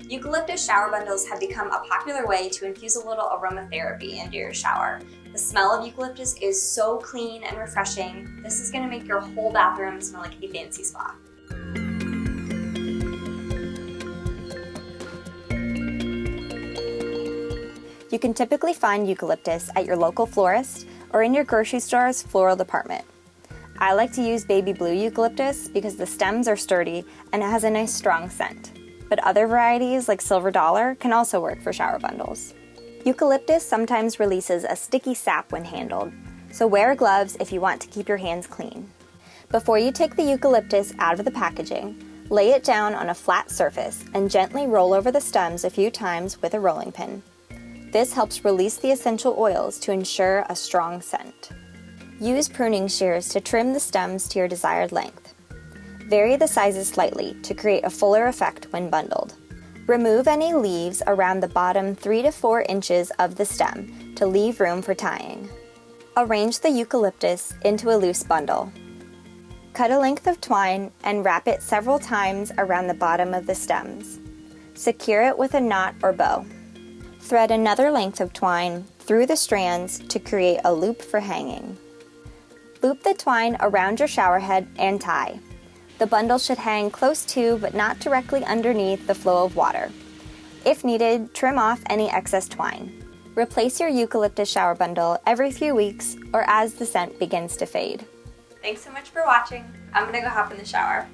Eucalyptus shower bundles have become a popular way to infuse a little aromatherapy into your shower. The smell of eucalyptus is so clean and refreshing. This is going to make your whole bathroom smell like a fancy spa. You can typically find eucalyptus at your local florist or in your grocery store's floral department. I like to use baby blue eucalyptus because the stems are sturdy and it has a nice strong scent. But other varieties like silver dollar can also work for shower bundles. Eucalyptus sometimes releases a sticky sap when handled, so wear gloves if you want to keep your hands clean. Before you take the eucalyptus out of the packaging, lay it down on a flat surface and gently roll over the stems a few times with a rolling pin. This helps release the essential oils to ensure a strong scent. Use pruning shears to trim the stems to your desired length. Vary the sizes slightly to create a fuller effect when bundled. Remove any leaves around the bottom 3 to 4 inches of the stem to leave room for tying. Arrange the eucalyptus into a loose bundle. Cut a length of twine and wrap it several times around the bottom of the stems. Secure it with a knot or bow. Thread another length of twine through the strands to create a loop for hanging. Loop the twine around your shower head and tie. The bundle should hang close to but not directly underneath the flow of water. If needed, trim off any excess twine. Replace your eucalyptus shower bundle every few weeks or as the scent begins to fade. Thanks so much for watching. I'm gonna go hop in the shower.